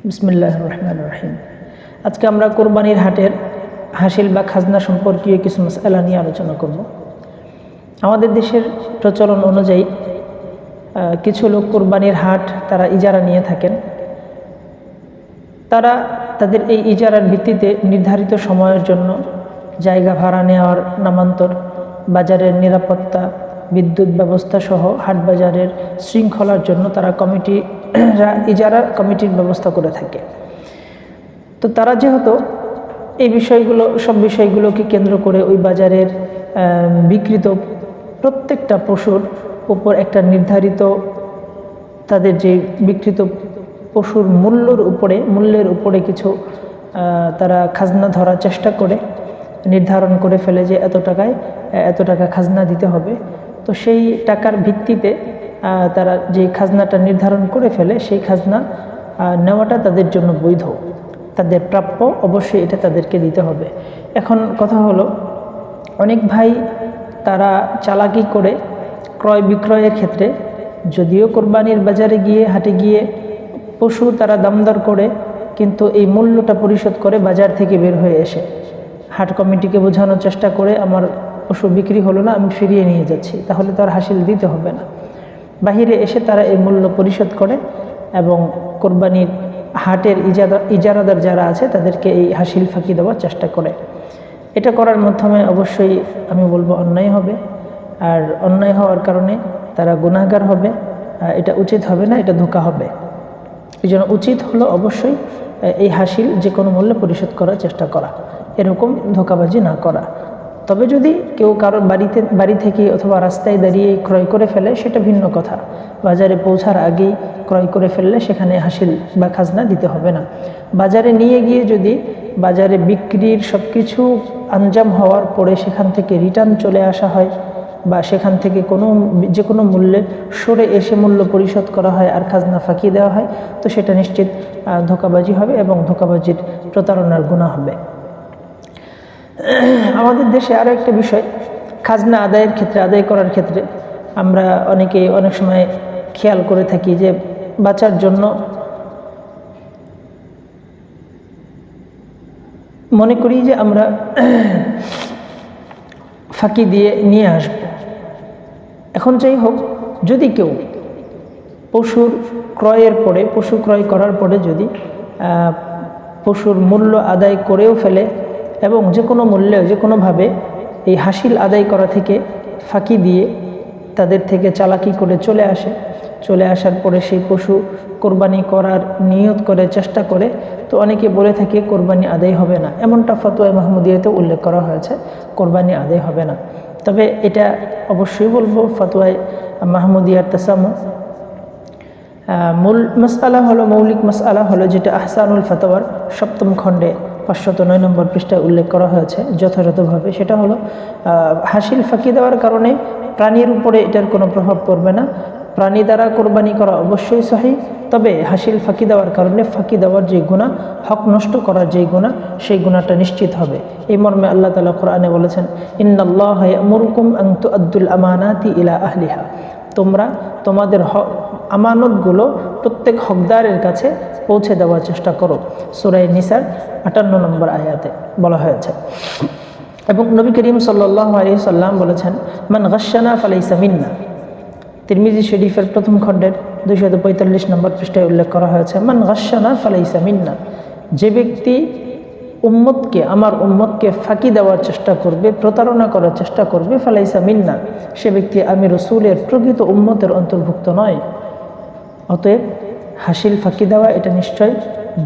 বিসমিল্লাহির রহমানির রহিম। আজকে আমরা কোরবানির হাটের হাসিল বা খাজনা সম্পর্কীয় কিছু মাসআলা নিয়ে আলোচনা করব। আমাদের দেশের প্রচলন অনুযায়ী কিছু লোক কোরবানির হাট তারা ইজারা নিয়ে থাকেন। তারা তাদের এই ইজারার ভিত্তিতে নির্ধারিত সময়ের জন্য জায়গা ভাড়া নেওয়ার নামান্তর, বাজারের নিরাপত্তা, বিদ্যুৎ ব্যবস্থা সহ হাট বাজারের শৃঙ্খলার জন্য তারা ইজারা কমিটির ব্যবস্থা করে থাকে। তো তারা যেহেতু এই সব বিষয়গুলোকে কেন্দ্র করে ওই বাজারের বিক্রিত প্রত্যেকটা পশুর উপর একটা নির্ধারিত তাদের যে বিক্রিত পশুর মূল্যের উপরে কিছু তারা খাজনা ধরার চেষ্টা করে নির্ধারণ করে ফেলে যে এত টাকা খাজনা দিতে হবে। তো সেই টাকার ভিত্তিতে তারা যে খাজনাটা নির্ধারণ করে ফেলে সেই খাজনা নেওয়াটা তাদের জন্য বৈধ, তাদের প্রাপ্য, অবশ্যই এটা তাদেরকে দিতে হবে। এখন কথা হলো, অনেক ভাই তারা চালাকি করে ক্রয় বিক্রয়ের ক্ষেত্রে যদিও কোরবানির বাজারে গিয়ে হাটে গিয়ে পশু তারা দামদর করে, কিন্তু এই মূল্যটা পরিশোধ করে বাজার থেকে বের হয়ে এসে হাট কমিটিকে বোঝানোর চেষ্টা করে আমার পশু বিক্রি হলো না, আমি ফিরিয়ে নিয়ে যাচ্ছি, তাহলে তো আর হাসিল দিতে হবে না। বাহিরে এসে তারা এই মূল্য পরিশোধ করে এবং কোরবানির হাটের ইজারাদার যারা আছে তাদেরকে এই হাসিল ফাঁকি দেওয়ার চেষ্টা করে। এটা করার মাধ্যমে অবশ্যই আমি বলবো অন্যায় হবে, আর অন্যায় হওয়ার কারণে তারা গুনাহগার হবে। এটা উচিত হবে না, এটা ধোঁকা হবে। এই জন্য উচিত হলো অবশ্যই এই হাসিল যে কোনো মূল্যে পরিশোধ করার চেষ্টা করা, এরকম ধোঁকাবাজি না করা। তবে যদি কেউ কারোর বাড়ি থেকে অথবা রাস্তায় দাঁড়িয়ে ক্রয় করে ফেলে সেটা ভিন্ন কথা। বাজারে পৌঁছার আগেই ক্রয় করে ফেললে সেখানে হাসিল বা খাজনা দিতে হবে না। বাজারে নিয়ে গিয়ে যদি বাজারে বিক্রির সব কিছু আঞ্জাম হওয়ার পরে সেখান থেকে রিটার্ন চলে আসা হয় বা সেখান থেকে যে কোনো মূল্যে সরে এসে মূল্য পরিশোধ করা হয় আর খাজনা ফাঁকি দেওয়া হয়, তো সেটা নিশ্চিত ধোঁকাবাজি হবে এবং ধোঁকাবাজির প্রতারণার গুনাহ হবে। আমাদের দেশে আরও একটা বিষয়, খাজনা আদায় করার ক্ষেত্রে আমরা অনেক সময় খেয়াল করে থাকি যে বাঁচার জন্য মনে করি যে আমরা ফাঁকি দিয়ে নিয়ে আসব। এখন যাই হোক, যদি কেউ পশু ক্রয় করার পরে যদি পশুর মূল্য আদায় করেও ফেলে এবং যে কোনো মূল্যে যে কোনোভাবে এই হাসিল আদায় করা থেকে ফাঁকি দিয়ে তাদের থেকে চালাকি করে চলে আসার পরে সেই পশু কোরবানি করার নিয়ত করে চেষ্টা করে, তো অনেকে বলে থাকে কোরবানি আদায় হবে না। এমনটা ফতোয়া মাহমুদিয়াতে উল্লেখ করা হয়েছে, কোরবানি আদায় হবে না। তবে এটা অবশ্যই বলবো ফতোয়া মাহমুদিয়ার তাসামু মৌলিক মাসআলা হলো যেটা আহসানুল ফতোয়ার 7ম খণ্ডে 509 নম্বর পৃষ্ঠায় উল্লেখ করা হয়েছে যথাযথভাবে। সেটা হলো হাসিল ফাঁকি দেওয়ার কারণে প্রাণীর উপরে এটার কোনো প্রভাব পড়বে না। প্রাণী দ্বারা কোরবানি করা অবশ্যই সহিহ, তবে হাসিল ফাঁকি দেওয়ার কারণে ফাঁকি দেওয়ার যে গুনাহ, হক নষ্ট করার যে গুনাহ, সেই গুনাহটা নিশ্চিত হবে। এই মর্মে আল্লাহ তাআলা কোরআনে বলেছেন, ইন্নাল্লাহা ইয়া'মুরুকুম আন তু'আদ্দুল আমানাতি ইলা আহলিহা, তোমরা তোমাদের আমানতগুলো প্রত্যেক হকদারের কাছে পৌঁছে দেওয়ার চেষ্টা করো। সূরা নিসার 58 নম্বর আয়াতে বলা হয়েছে। এবং নবী করিম সাল্লাল্লাহু আলাইহি সাল্লাম বলেছেন, মান গাশশানা ফালাইসা মিন্না। তিরমিজি শরীফের 1ম খণ্ডের 245 নম্বর পৃষ্ঠায় উল্লেখ করা হয়েছে, মান গাশশানা ফালাইসা মিন্না, যে ব্যক্তি আমার উম্মতকে ফাঁকি দেওয়ার চেষ্টা করবে, প্রতারণা করার চেষ্টা করবে, ফালাইসা মিন্না, সে ব্যক্তি আমি রাসূলের প্রকৃত উম্মতের অন্তর্ভুক্ত নয়। অতএব হাসিল ফাঁকি দেওয়া এটা নিশ্চয়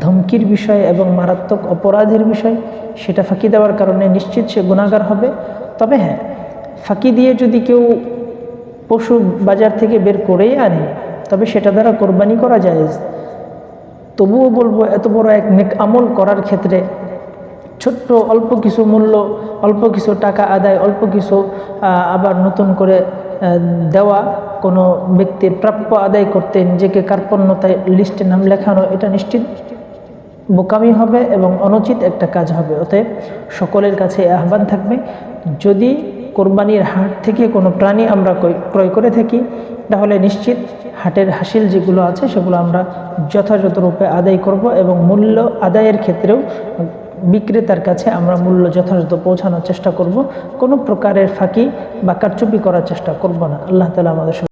ধমকির বিষয় এবং মারাত্মক অপরাধের বিষয়। সেটা ফাঁকি দেওয়ার কারণে নিশ্চিত সে গুনাহগার হবে। তবে হ্যাঁ, ফাঁকি দিয়ে যদি কেউ পশু বাজার থেকে বের করেই আনে, তবে সেটা দ্বারা কোরবানি করা জায়েজ। তবুও বলবো, এত বড় এক নেক আমল করার ক্ষেত্রে ছোট্ট অল্প কিছু টাকা আদায়, অল্প কিছু আবার নতুন করে দেওয়া, কোনো ব্যক্তির প্রাপ্য আদায় করতে নিজেকে কার্পণ্যতায় লিস্টে নাম লেখানো, এটা নিশ্চিত বোকামি হবে এবং অনুচিত একটা কাজ হবে। অতএব সকলের কাছে আহ্বান থাকবে, যদি কোরবানির হাট থেকে কোনো প্রাণী আমরা ক্রয় করে থাকি, তাহলে নিশ্চিত হাটের হাসিল যেগুলো আছে সেগুলো আমরা যথাযথ রূপে আদায় করব এবং মূল্য আদায়ের ক্ষেত্রেও বিক্রেতার কাছে আমরা মূল্য যথাযথ পৌঁছানোর চেষ্টা করব। কোনো প্রকারের ফাঁকি বা কারচুপি করার চেষ্টা করব না। আল্লাহ তাআলা আমাদের